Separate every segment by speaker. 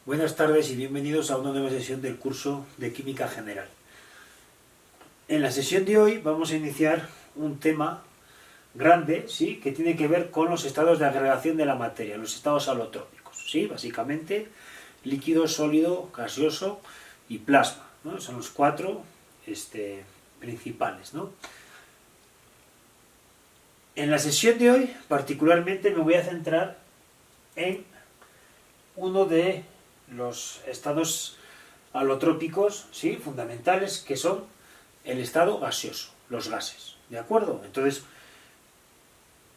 Speaker 1: Buenas tardes y bienvenidos a una nueva sesión del curso de Química General. En la sesión de hoy vamos a iniciar un tema grande, ¿sí?, que tiene que ver con los estados de agregación de la materia, los estados alotrópicos, ¿sí? Básicamente líquido, sólido, gaseoso y plasma, ¿no? Son los cuatro principales, ¿no? En la sesión de hoy particularmente me voy a centrar en uno de los estados alotrópicos, ¿sí?, fundamentales, que son el estado gaseoso, los gases, ¿de acuerdo? Entonces,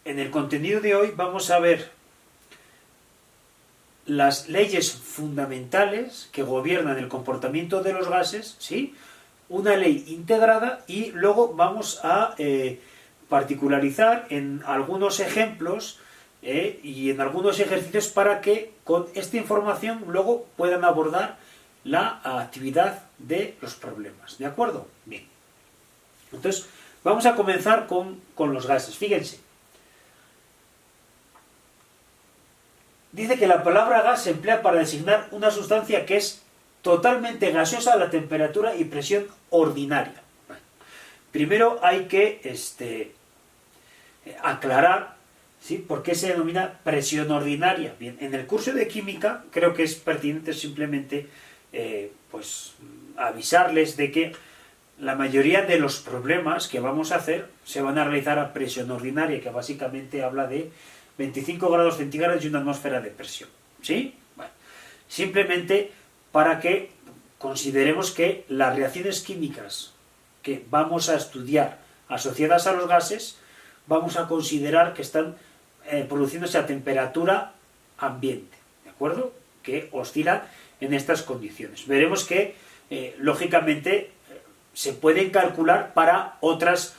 Speaker 1: en el contenido de hoy vamos a ver las leyes fundamentales que gobiernan el comportamiento de los gases, ¿sí?, una ley integrada, y luego vamos a particularizar en algunos ejemplos y en algunos ejercicios para que con esta información luego puedan abordar la actividad de los problemas, ¿de acuerdo? Bien. Entonces, vamos a comenzar con los gases. Fíjense. Dice que la palabra gas se emplea para designar una sustancia que es totalmente gaseosa a la temperatura y presión ordinaria. Primero hay que aclarar, ¿sí?, por qué se denomina presión ordinaria. Bien, en el curso de química creo que es pertinente simplemente pues avisarles de que la mayoría de los problemas que vamos a hacer se van a realizar a presión ordinaria, que básicamente habla de 25 grados centígrados y una atmósfera de presión, ¿sí? Bueno, simplemente para que consideremos que las reacciones químicas que vamos a estudiar asociadas a los gases, vamos a considerar que están produciéndose a temperatura ambiente, ¿de acuerdo?, que oscila en estas condiciones. Veremos que, lógicamente, se pueden calcular para otras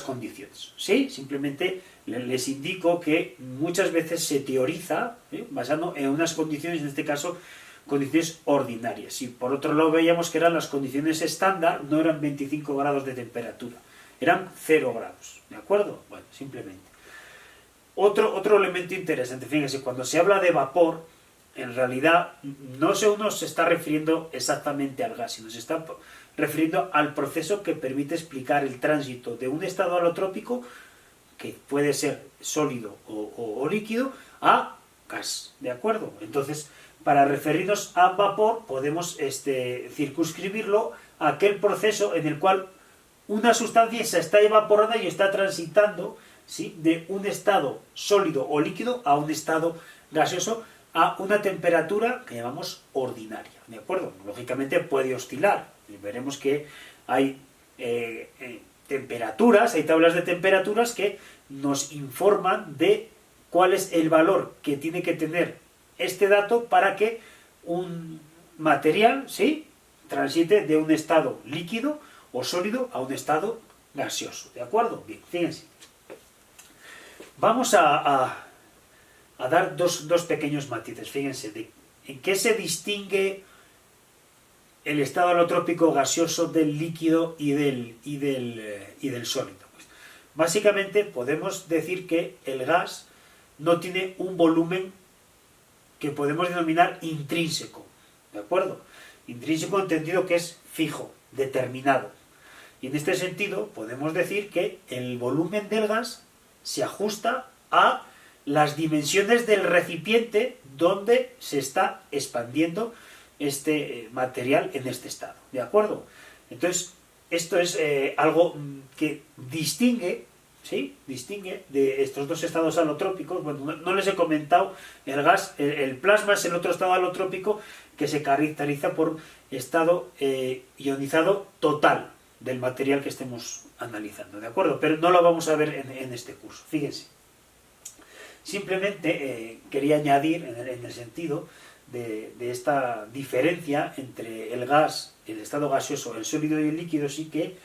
Speaker 1: condiciones, ¿sí? Simplemente les indico que muchas veces se teoriza basando en unas condiciones, en este caso, condiciones ordinarias. Y por otro lado veíamos que eran las condiciones estándar, no eran 25 grados de temperatura, eran 0 grados, ¿de acuerdo? Bueno, simplemente. Otro elemento interesante, fíjense, cuando se habla de vapor, en realidad no uno se está refiriendo exactamente al gas, sino se está refiriendo al proceso que permite explicar el tránsito de un estado alotrópico, que puede ser sólido o líquido, a gas, ¿de acuerdo? Entonces, para referirnos a vapor podemos circunscribirlo a aquel proceso en el cual una sustancia se está evaporando y está transitando, ¿sí?, de un estado sólido o líquido a un estado gaseoso a una temperatura que llamamos ordinaria, ¿de acuerdo? Lógicamente puede oscilar, y veremos que hay temperaturas, hay tablas de temperaturas que nos informan de cuál es el valor que tiene que tener este dato para que un material, ¿sí?, transite de un estado líquido o sólido a un estado gaseoso, ¿de acuerdo? Bien, fíjense. Vamos a dar dos pequeños matices. Fíjense, en qué se distingue el estado alotrópico gaseoso del líquido y del sólido. Pues, básicamente podemos decir que el gas no tiene un volumen que podemos denominar intrínseco, ¿de acuerdo? Intrínseco entendido que es fijo, determinado. Y en este sentido podemos decir que el volumen del gas se ajusta a las dimensiones del recipiente donde se está expandiendo este material en este estado, ¿de acuerdo? Entonces, esto es algo que distingue, ¿sí?, distingue de estos dos estados alotrópicos. Bueno, no les he comentado, el gas, el plasma es el otro estado alotrópico que se caracteriza por estado ionizado total del material que estemos analizando, ¿de acuerdo? Pero no lo vamos a ver en este curso, fíjense. Simplemente quería añadir en el sentido de esta diferencia entre el gas, el estado gaseoso, el sólido y el líquido, sí que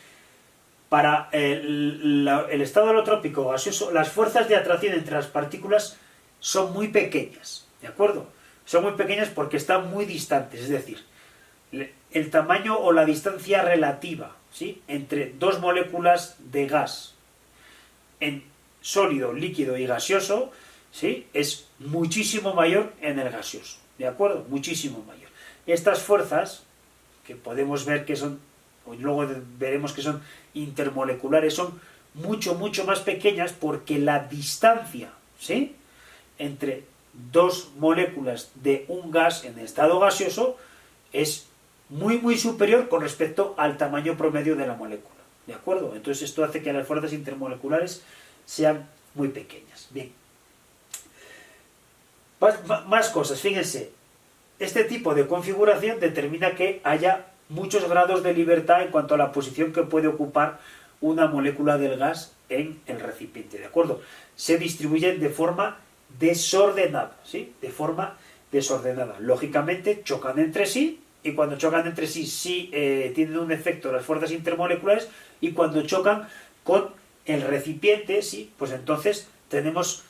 Speaker 1: para el estado alotrópico gaseoso las fuerzas de atracción entre las partículas son muy pequeñas, ¿de acuerdo? Son muy pequeñas porque están muy distantes, es decir, el tamaño o la distancia relativa, ¿sí?, entre dos moléculas de gas en sólido, líquido y gaseoso, ¿sí?, es muchísimo mayor en el gaseoso, ¿de acuerdo? Muchísimo mayor. Estas fuerzas, que podemos ver que son, o luego veremos que son intermoleculares, son mucho, mucho más pequeñas porque la distancia, ¿sí?, entre dos moléculas de un gas en estado gaseoso es muy, muy superior con respecto al tamaño promedio de la molécula, ¿de acuerdo? Entonces esto hace que las fuerzas intermoleculares sean muy pequeñas. Bien. Más cosas, fíjense. Este tipo de configuración determina que haya muchos grados de libertad en cuanto a la posición que puede ocupar una molécula del gas en el recipiente, ¿de acuerdo? Se distribuyen de forma desordenada, ¿sí? De forma desordenada. Lógicamente chocan entre sí, y cuando chocan entre sí, sí tienen un efecto las fuerzas intermoleculares, y cuando chocan con el recipiente, sí, pues entonces tenemos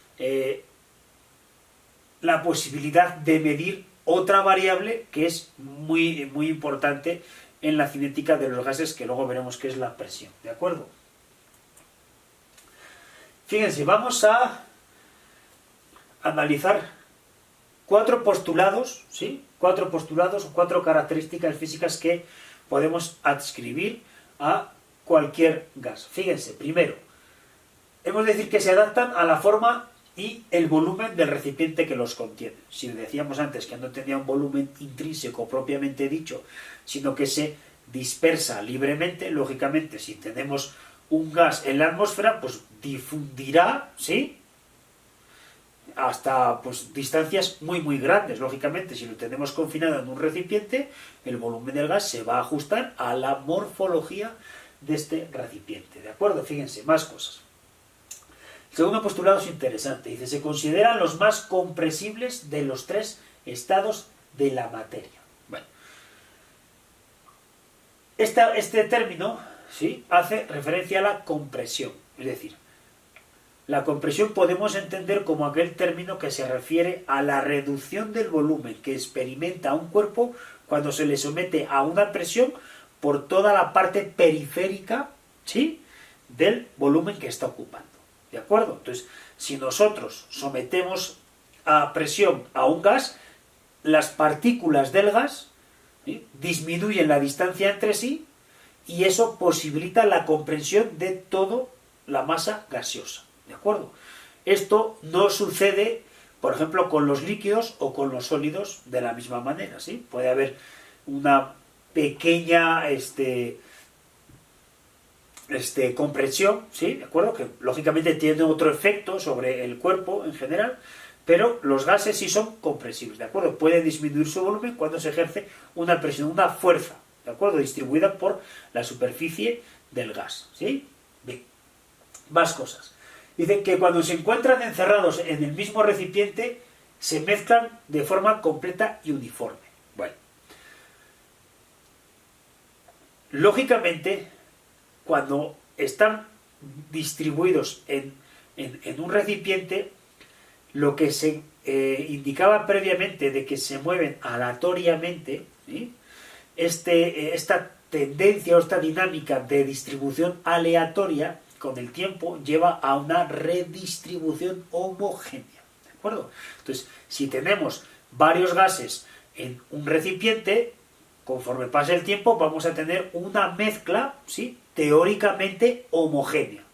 Speaker 1: la posibilidad de medir otra variable que es muy, muy importante en la cinética de los gases, que luego veremos que es la presión, ¿de acuerdo? Fíjense, vamos a analizar cuatro postulados, ¿sí? Cuatro postulados o cuatro características físicas que podemos adscribir a cualquier gas. Fíjense, primero, hemos de decir que se adaptan a la forma y el volumen del recipiente que los contiene. Si decíamos antes que no tenía un volumen intrínseco propiamente dicho, sino que se dispersa libremente, lógicamente, si tenemos un gas en la atmósfera, pues difundirá, ¿sí?, hasta pues distancias muy, muy grandes. Lógicamente, si lo tenemos confinado en un recipiente, el volumen del gas se va a ajustar a la morfología de este recipiente, ¿de acuerdo? Fíjense, más cosas. El segundo postulado es interesante. Dice, se consideran los más compresibles de los tres estados de la materia. Bueno, este término, ¿sí?, hace referencia a la compresión. Es decir, la compresión podemos entender como aquel término que se refiere a la reducción del volumen que experimenta un cuerpo cuando se le somete a una presión por toda la parte periférica, ¿sí?, del volumen que está ocupando. ¿De acuerdo? Entonces, si nosotros sometemos a presión a un gas, las partículas del gas, ¿sí?, disminuyen la distancia entre sí, y eso posibilita la comprensión de toda la masa gaseosa. ¿De acuerdo? Esto no sucede, por ejemplo, con los líquidos o con los sólidos de la misma manera, ¿sí? Puede haber una pequeña compresión, ¿sí? ¿De acuerdo? Que lógicamente tiene otro efecto sobre el cuerpo en general, pero los gases sí son compresibles, ¿de acuerdo? Puede disminuir su volumen cuando se ejerce una presión, una fuerza, ¿de acuerdo?, distribuida por la superficie del gas, ¿sí? Bien, más cosas. Dicen que cuando se encuentran encerrados en el mismo recipiente, se mezclan de forma completa y uniforme. Bueno, lógicamente, cuando están distribuidos en un recipiente, lo que se indicaba previamente de que se mueven aleatoriamente, ¿sí?, esta tendencia o esta dinámica de distribución aleatoria con el tiempo lleva a una redistribución homogénea, ¿de acuerdo? Entonces, si tenemos varios gases en un recipiente, conforme pase el tiempo vamos a tener una mezcla, ¿sí?, teóricamente homogénea,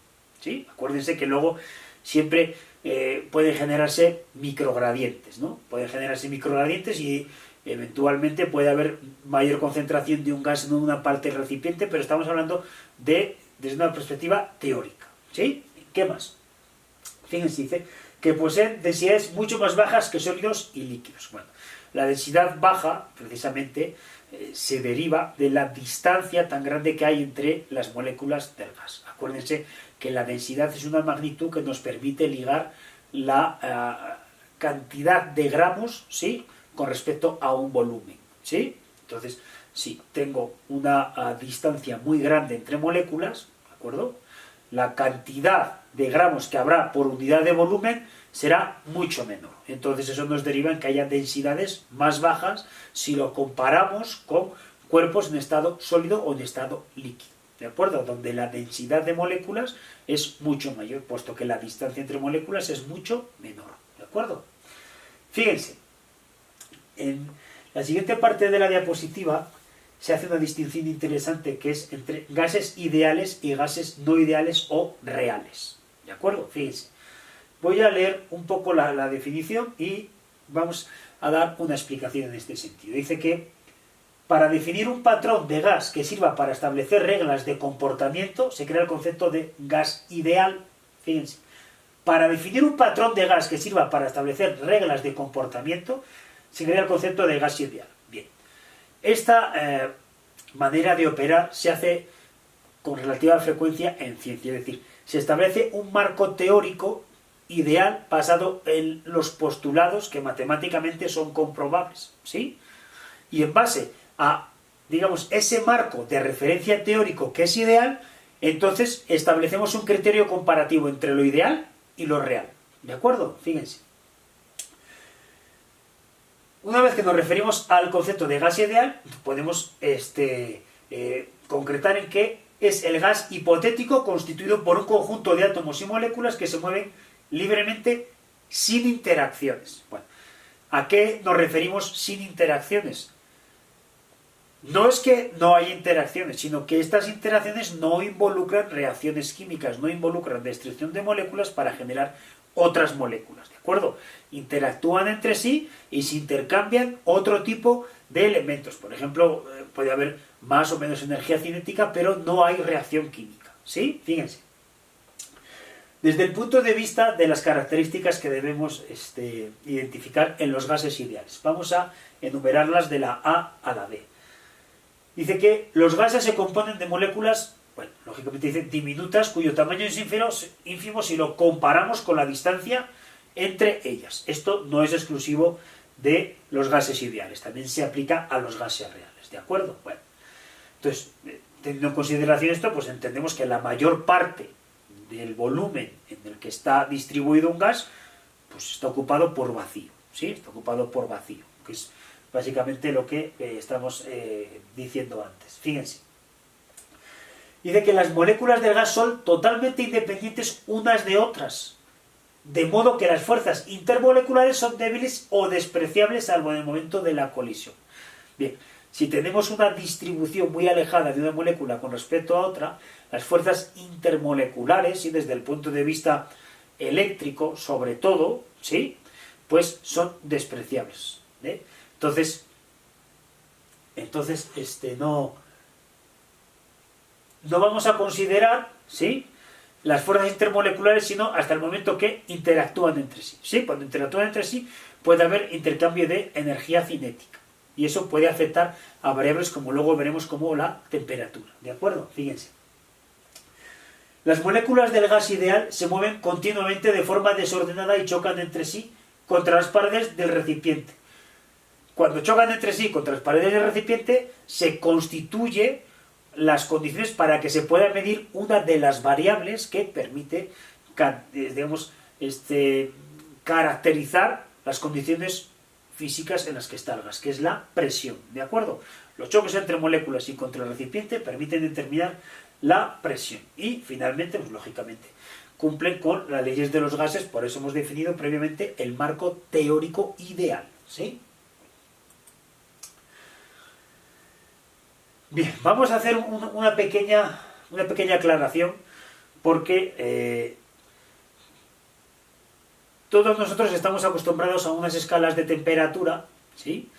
Speaker 1: ¿sí? Acuérdense que luego siempre pueden generarse microgradientes, ¿no? Pueden generarse microgradientes y eventualmente puede haber mayor concentración de un gas en una parte del recipiente, pero estamos hablando desde una perspectiva teórica, ¿sí? ¿Qué más? Fíjense, dice que poseen densidades mucho más bajas que sólidos y líquidos. Bueno, la densidad baja, precisamente, se deriva de la distancia tan grande que hay entre las moléculas del gas. Acuérdense que la densidad es una magnitud que nos permite ligar la cantidad de gramos, ¿sí?, con respecto a un volumen, ¿sí? Entonces, si tengo una distancia muy grande entre moléculas, ¿de acuerdo?, la cantidad de gramos que habrá por unidad de volumen será mucho menor. Entonces eso nos deriva en que haya densidades más bajas si lo comparamos con cuerpos en estado sólido o en estado líquido, ¿de acuerdo?, donde la densidad de moléculas es mucho mayor, puesto que la distancia entre moléculas es mucho menor, ¿de acuerdo? Fíjense, En la siguiente parte de la diapositiva se hace una distinción interesante que es entre gases ideales y gases no ideales o reales. ¿De acuerdo? Fíjense. Voy a leer un poco la definición y vamos a dar una explicación en este sentido. Dice que para definir un patrón de gas que sirva para establecer reglas de comportamiento se crea el concepto de gas ideal. Fíjense. Para definir un patrón de gas que sirva para establecer reglas de comportamiento se crea el concepto de gas ideal. Bien. Esta manera de operar se hace con relativa frecuencia en ciencia, es decir, se establece un marco teórico ideal basado en los postulados que matemáticamente son comprobables, ¿sí? Y en base a, digamos, ese marco de referencia teórico que es ideal, entonces establecemos un criterio comparativo entre lo ideal y lo real, ¿de acuerdo? Fíjense. Una vez que nos referimos al concepto de gas ideal, podemos concretar en que es el gas hipotético constituido por un conjunto de átomos y moléculas que se mueven libremente sin interacciones. Bueno, ¿a qué nos referimos sin interacciones? No es que no haya interacciones, sino que estas interacciones no involucran reacciones químicas, no involucran destrucción de moléculas para generar otras moléculas, ¿de acuerdo? Interactúan entre sí y se intercambian otro tipo de elementos. Por ejemplo, puede haber más o menos energía cinética, pero no hay reacción química, ¿sí? Fíjense. Desde el punto de vista de las características que debemos identificar en los gases ideales, vamos a enumerarlas de la A a la B. Dice que los gases se componen de moléculas, bueno, lógicamente dice diminutas, cuyo tamaño es ínfimo si lo comparamos con la distancia entre ellas. Esto no es exclusivo de los gases ideales, también se aplica a los gases reales, ¿de acuerdo? Bueno, entonces, teniendo en consideración esto, pues entendemos que la mayor parte del volumen en el que está distribuido un gas, pues está ocupado por vacío, ¿sí? Está ocupado por vacío, que es básicamente lo que estamos diciendo antes. Fíjense. Dice que las moléculas del gas son totalmente independientes unas de otras, de modo que las fuerzas intermoleculares son débiles o despreciables salvo en el momento de la colisión. Bien, si tenemos una distribución muy alejada de una molécula con respecto a otra, las fuerzas intermoleculares, y desde el punto de vista eléctrico sobre todo, ¿sí?, pues son despreciables, ¿eh? Entonces no vamos a considerar, ¿sí?, las fuerzas intermoleculares, sino hasta el momento que interactúan entre sí. ¿Sí? Cuando interactúan entre sí puede haber intercambio de energía cinética. Y eso puede afectar a variables como luego veremos como la temperatura. ¿De acuerdo? Fíjense. Las moléculas del gas ideal se mueven continuamente de forma desordenada y chocan entre sí contra las paredes del recipiente. Cuando chocan entre sí contra las paredes del recipiente, se constituye las condiciones para que se pueda medir una de las variables que permite, digamos, caracterizar las condiciones físicas en las que está el gas, que es la presión, ¿de acuerdo? Los choques entre moléculas y contra el recipiente permiten determinar la presión y, finalmente, pues lógicamente, cumplen con las leyes de los gases, por eso hemos definido previamente el marco teórico ideal, ¿sí? Bien, vamos a hacer una pequeña aclaración porque todos nosotros estamos acostumbrados a unas escalas de temperatura, ¿sí?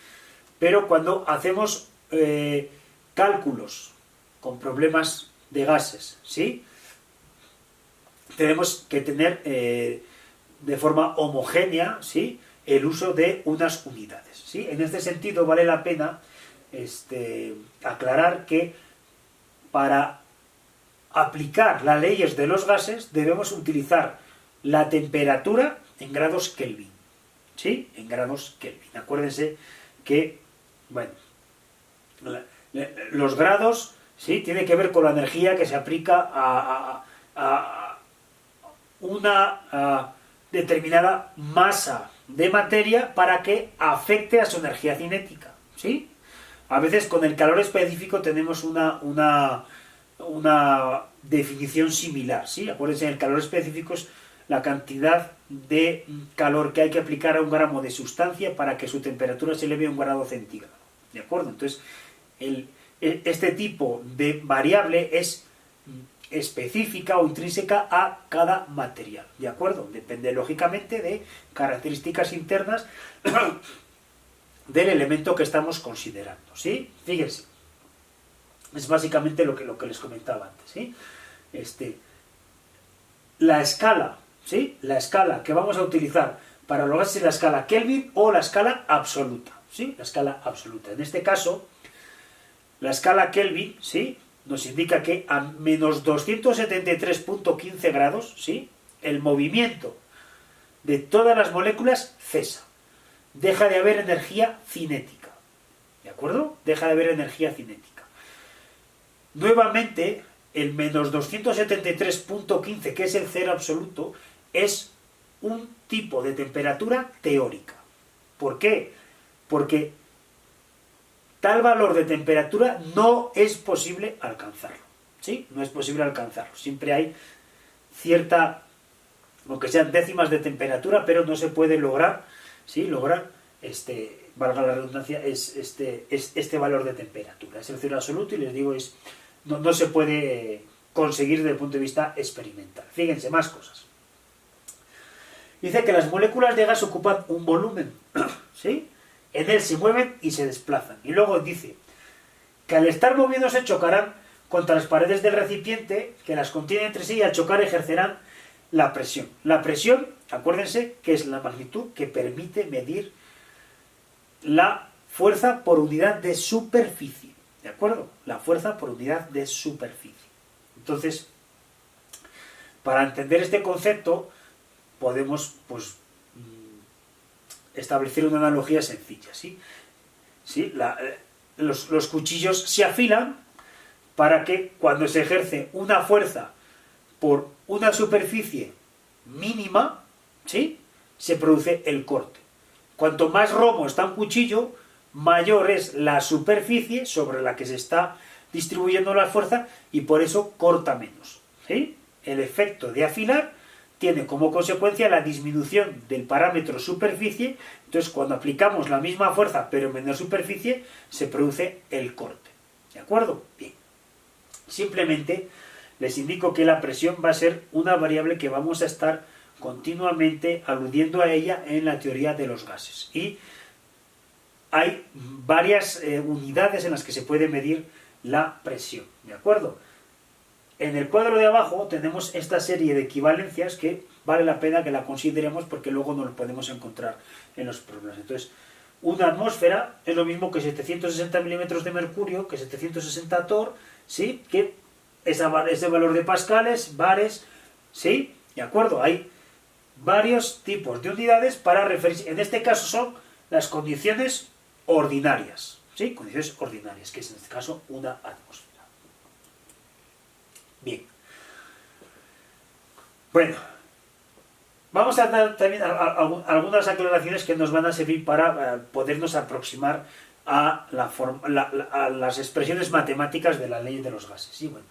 Speaker 1: Pero cuando hacemos cálculos con problemas de gases, ¿sí?, tenemos que tener de forma homogénea, ¿sí?, el uso de unas unidades, ¿sí? En este sentido vale la pena aclarar que para aplicar las leyes de los gases debemos utilizar la temperatura en grados Kelvin, ¿sí?, en grados Kelvin. Acuérdense que, bueno, los grados, ¿sí?, tiene que ver con la energía que se aplica a una determinada masa de materia para que afecte a su energía cinética, ¿sí? A veces con el calor específico tenemos una definición similar, ¿sí? Acuérdense, el calor específico es la cantidad de calor que hay que aplicar a un gramo de sustancia para que su temperatura se eleve a 1 °C. ¿De acuerdo? Entonces, este tipo de variable es específica o intrínseca a cada material. ¿De acuerdo? Depende, lógicamente, de características internas del elemento que estamos considerando. ¿Sí? Fíjense. Es básicamente lo que les comentaba antes. ¿Sí? La escala, ¿sí? La escala que vamos a utilizar para los gases es la escala Kelvin o la escala absoluta, ¿sí? La escala absoluta. En este caso, la escala Kelvin, ¿sí? Nos indica que a menos 273.15 grados, ¿sí? El movimiento de todas las moléculas cesa. Deja de haber energía cinética. ¿De acuerdo? Deja de haber energía cinética. Nuevamente, el menos 273.15, que es el cero absoluto, es un tipo de temperatura teórica. ¿Por qué? Porque tal valor de temperatura no es posible alcanzarlo. ¿Sí? No es posible alcanzarlo. Siempre hay cierta, aunque sean décimas de temperatura, pero no se puede lograr, ¿sí? Lograr, valga la redundancia, este valor de temperatura. Es el cero absoluto y les digo, no se puede conseguir desde el punto de vista experimental. Fíjense, más cosas. Dice que las moléculas de gas ocupan un volumen, ¿sí? En él se mueven y se desplazan. Y luego dice que al estar moviéndose chocarán contra las paredes del recipiente que las contienen entre sí y al chocar ejercerán la presión. La presión, acuérdense, que es la magnitud que permite medir la fuerza por unidad de superficie. ¿De acuerdo? La fuerza por unidad de superficie. Entonces, para entender este concepto, podemos, pues, establecer una analogía sencilla, ¿sí? ¿Sí? Los cuchillos se afilan para que cuando se ejerce una fuerza por una superficie mínima, ¿sí? Se produce el corte. Cuanto más romo está un cuchillo, mayor es la superficie sobre la que se está distribuyendo la fuerza y por eso corta menos, ¿sí? El efecto de afilar tiene como consecuencia la disminución del parámetro superficie. Entonces, cuando aplicamos la misma fuerza pero en menor superficie, se produce el corte. ¿De acuerdo? Bien. Simplemente les indico que la presión va a ser una variable que vamos a estar continuamente aludiendo a ella en la teoría de los gases. Y hay varias unidades en las que se puede medir la presión, ¿de acuerdo? En el cuadro de abajo tenemos esta serie de equivalencias que vale la pena que la consideremos porque luego no lo podemos encontrar en los problemas. Entonces, una atmósfera es lo mismo que 760 milímetros de mercurio, que 760 torr, ¿sí? Que ese valor de pascales, bares, ¿sí? ¿De acuerdo? Hay varios tipos de unidades para referirse. En este caso son las condiciones ordinarias, ¿sí? Condiciones ordinarias, que es en este caso una atmósfera. Bien. Bueno, vamos a dar también algunas aclaraciones que nos van a servir para podernos aproximar a las expresiones matemáticas de la ley de los gases. ¿Sí? Bueno,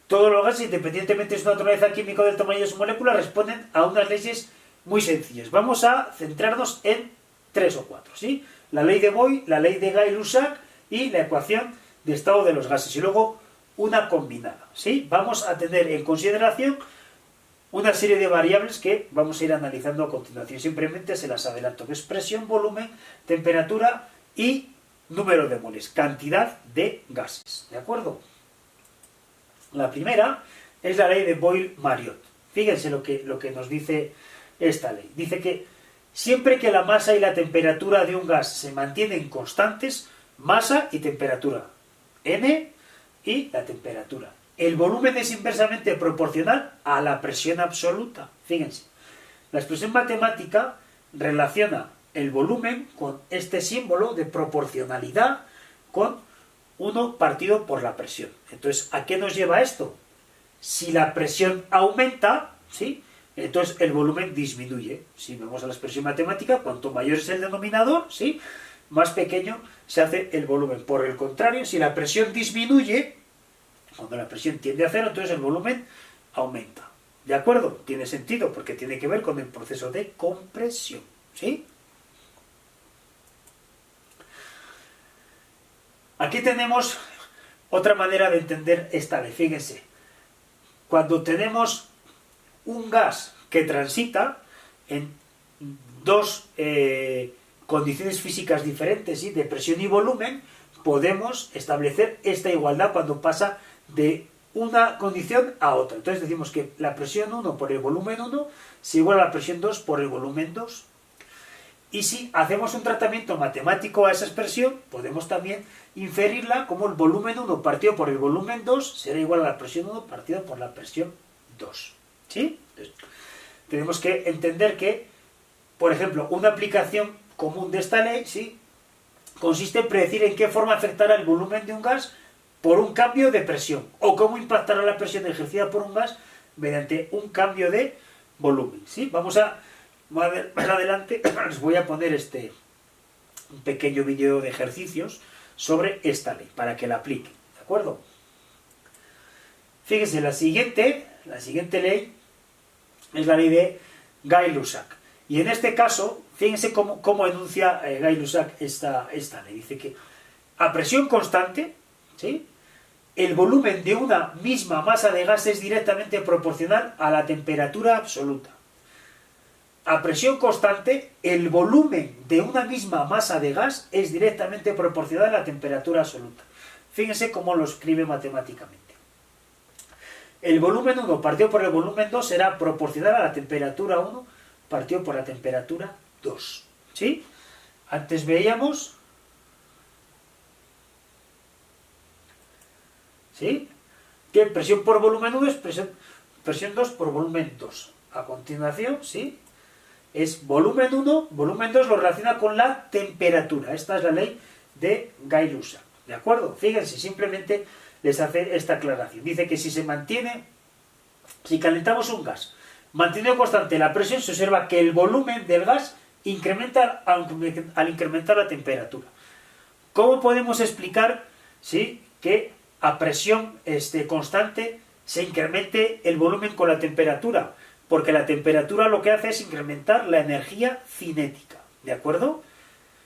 Speaker 1: todos los gases, independientemente de su naturaleza química o del tamaño de su molécula, responden a unas leyes muy sencillas. Vamos a centrarnos en 3 o 4, ¿sí? La ley de Boyle, la ley de Gay-Lussac y la ecuación de estado de los gases. Y luego una combinada, ¿sí? Vamos a tener en consideración una serie de variables que vamos a ir analizando a continuación. Simplemente se las adelanto, que es presión, volumen, temperatura y número de moles, cantidad de gases, ¿de acuerdo? La primera es la ley de Boyle-Mariotte. Fíjense lo que nos dice esta ley. Dice que siempre que la masa y la temperatura de un gas se mantienen constantes, masa y temperatura, N y la temperatura, el volumen es inversamente proporcional a la presión absoluta. Fíjense, la expresión matemática relaciona el volumen con este símbolo de proporcionalidad con 1 partido por la presión. Entonces, ¿a qué nos lleva esto? Si la presión aumenta, ¿sí?, entonces el volumen disminuye. Si vemos a la expresión matemática, cuanto mayor es el denominador, ¿sí?, más pequeño se hace el volumen. Por el contrario, si la presión disminuye, cuando la presión tiende a cero, entonces el volumen aumenta. ¿De acuerdo? Tiene sentido porque tiene que ver con el proceso de compresión. ¿Sí? Aquí tenemos otra manera de entender esta ley. Fíjense, cuando tenemos un gas que transita en dos condiciones físicas diferentes, ¿sí?, de presión y volumen, podemos establecer esta igualdad cuando pasa de una condición a otra. Entonces decimos que la presión 1 por el volumen 1 es igual a la presión 2 por el volumen 2. Y si hacemos un tratamiento matemático a esa expresión, podemos también inferirla como el volumen 1 partido por el volumen 2 será igual a la presión 1 partido por la presión 2. ¿Sí? Entonces, tenemos que entender que, por ejemplo, una aplicación común de esta ley, ¿sí?, consiste en predecir en qué forma afectará el volumen de un gas por un cambio de presión, o cómo impactará la presión ejercida por un gas mediante un cambio de volumen. ¿Sí? Vamos a ver más adelante, les voy a poner un pequeño vídeo de ejercicios sobre esta ley, para que la apliquen, ¿de acuerdo? Fíjense, la siguiente ley es la ley de Gay-Lussac. Y en este caso, fíjense cómo enuncia Gay-Lussac esta ley. Dice que a presión constante, ¿sí?, el volumen de una misma masa de gas es directamente proporcional a la temperatura absoluta. A presión constante, el volumen de una misma masa de gas es directamente proporcional a la temperatura absoluta. Fíjense cómo lo escribe matemáticamente. El volumen 1 partido por el volumen 2 será proporcional a la temperatura 1 partido por la temperatura 2. ¿Sí? Antes veíamos... ¿sí?, que presión por volumen 1 es presión 2 por volumen 2. A continuación, ¿sí?, es volumen 1, volumen 2 lo relaciona con la temperatura. Esta es la ley de Gay-Lussac. ¿De acuerdo? Fíjense, simplemente les hace esta aclaración. Dice que si calentamos un gas, manteniendo constante la presión, se observa que el volumen del gas incrementa al incrementar la temperatura. ¿Cómo podemos explicar, sí, que a presión constante se incremente el volumen con la temperatura? Porque la temperatura lo que hace es incrementar la energía cinética, ¿de acuerdo?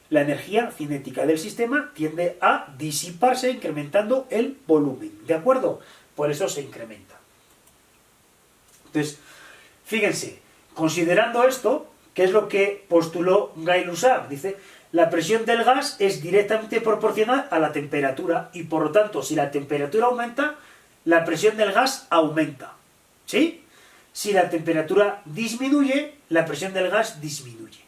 Speaker 1: La energía cinética del sistema tiende a disiparse incrementando el volumen, ¿de acuerdo? Por eso se incrementa. Entonces, fíjense, considerando esto, ¿qué es lo que postuló Gay-Lussac? Dice, la presión del gas es directamente proporcional a la temperatura y por lo tanto, si la temperatura aumenta, la presión del gas aumenta. ¿Sí? Si la temperatura disminuye, la presión del gas disminuye.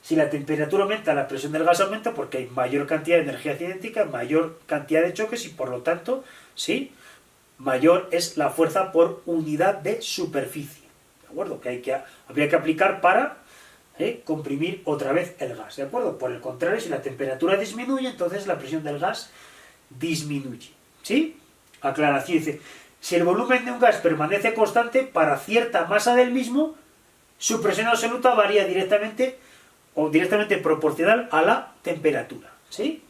Speaker 1: Si la temperatura aumenta, la presión del gas aumenta porque hay mayor cantidad de energía cinética, mayor cantidad de choques y por lo tanto, ¿sí?, mayor es la fuerza por unidad de superficie. ¿De acuerdo? Que habría que aplicar para comprimir otra vez el gas. ¿De acuerdo? Por el contrario, si la temperatura disminuye, entonces la presión del gas disminuye. ¿Sí? Aclaración, dice, si el volumen de un gas permanece constante para cierta masa del mismo, su presión absoluta varía directamente proporcional a la temperatura. ¿Sí?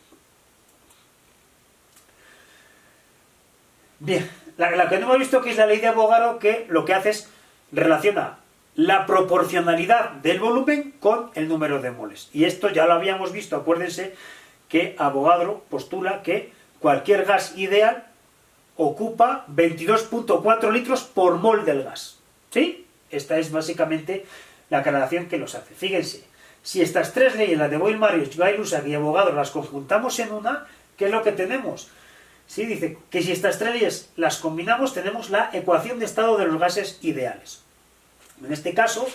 Speaker 1: Bien, la que no hemos visto, que es la ley de Avogadro, que lo que hace es relaciona la proporcionalidad del volumen con el número de moles. Y esto ya lo habíamos visto, acuérdense que Avogadro postula que cualquier gas ideal ocupa 22.4 litros por mol del gas. ¿Sí? Esta es básicamente la aclaración que los hace. Fíjense, si estas tres leyes, la de Boyle-Marius, Gay-Lussac y Avogadro, las conjuntamos en una, ¿qué es lo que tenemos? Sí, dice que si estas tres leyes las combinamos, tenemos la ecuación de estado de los gases ideales. En este caso,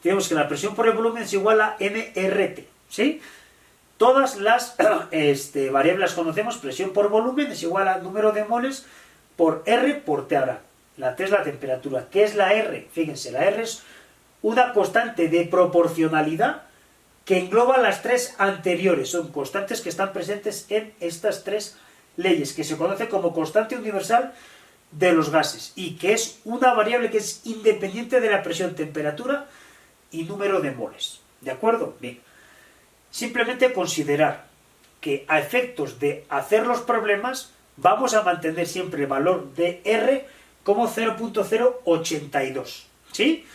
Speaker 1: tenemos que la presión por el volumen es igual a nRT. ¿Sí? Todas las variables las conocemos. Presión por volumen es igual al número de moles por R por T. Ahora, la T es la temperatura. ¿Qué es la R? Fíjense, la R es una constante de proporcionalidad que engloba las tres anteriores. Son constantes que están presentes en estas tres leyes, que se conoce como constante universal de los gases, y que es una variable que es independiente de la presión, temperatura y número de moles. ¿De acuerdo? Bien. Simplemente considerar que a efectos de hacer los problemas vamos a mantener siempre el valor de R como 0.082. ¿sí?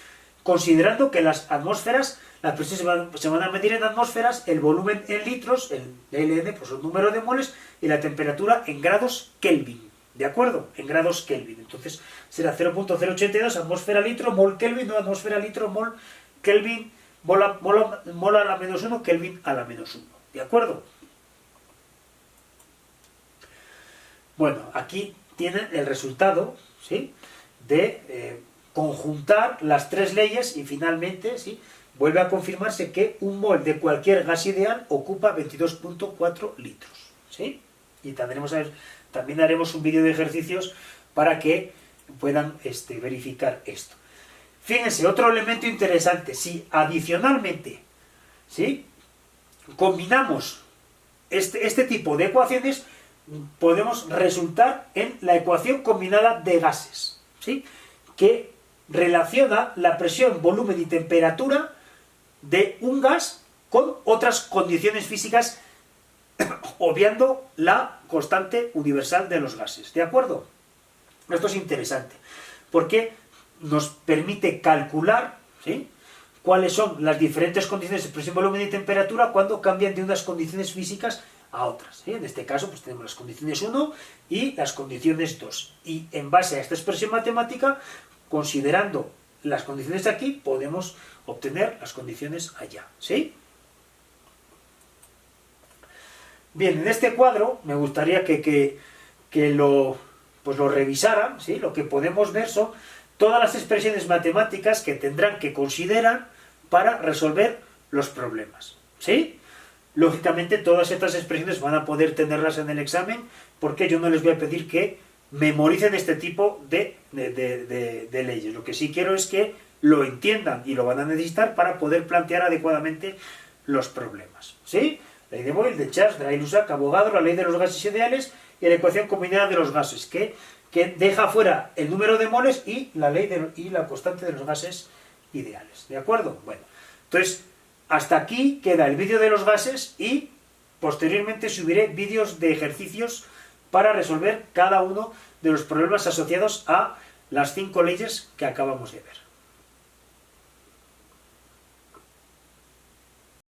Speaker 1: Considerando que las atmósferas, la presión se van a medir en atmósferas, el volumen en litros, el LN, pues el número de moles, y la temperatura en grados Kelvin, ¿de acuerdo? En grados Kelvin. Entonces será 0.082 atmósfera litro, mol Kelvin, no atmósfera litro, mol Kelvin, mol a la menos 1, Kelvin a la menos 1, ¿de acuerdo? Bueno, aquí tienen el resultado, ¿sí?, de conjuntar las tres leyes y finalmente, ¿sí?, vuelve a confirmarse que un mol de cualquier gas ideal ocupa 22.4 litros, ¿sí? Y también haremos un vídeo de ejercicios para que puedan verificar esto. Fíjense, otro elemento interesante, si adicionalmente, ¿sí?, combinamos este tipo de ecuaciones, podemos resultar en la ecuación combinada de gases, ¿sí?, que relaciona la presión, volumen y temperatura de un gas con otras condiciones físicas, obviando la constante universal de los gases, ¿de acuerdo? Esto es interesante, porque nos permite calcular, ¿sí?, cuáles son las diferentes condiciones de presión, volumen y temperatura cuando cambian de unas condiciones físicas a otras, ¿sí? En este caso pues tenemos las condiciones 1 y las condiciones 2, y en base a esta expresión matemática, considerando las condiciones de aquí, podemos obtener las condiciones allá, ¿sí? Bien, en este cuadro me gustaría que lo revisaran, ¿sí? Lo que podemos ver son todas las expresiones matemáticas que tendrán que considerar para resolver los problemas, ¿sí? Lógicamente todas estas expresiones van a poder tenerlas en el examen, porque yo no les voy a pedir que memoricen este tipo de leyes. Lo que sí quiero es que lo entiendan y lo van a necesitar para poder plantear adecuadamente los problemas, ¿sí? Ley de Boyle, de Charles, de Illusac, Avogadro, la ley de los gases ideales y la ecuación combinada de los gases, que deja fuera el número de moles y la ley y la constante de los gases ideales, ¿de acuerdo? Bueno, entonces hasta aquí queda el vídeo de los gases y posteriormente subiré vídeos de ejercicios para resolver cada uno de los problemas asociados a las 5 leyes que acabamos de ver.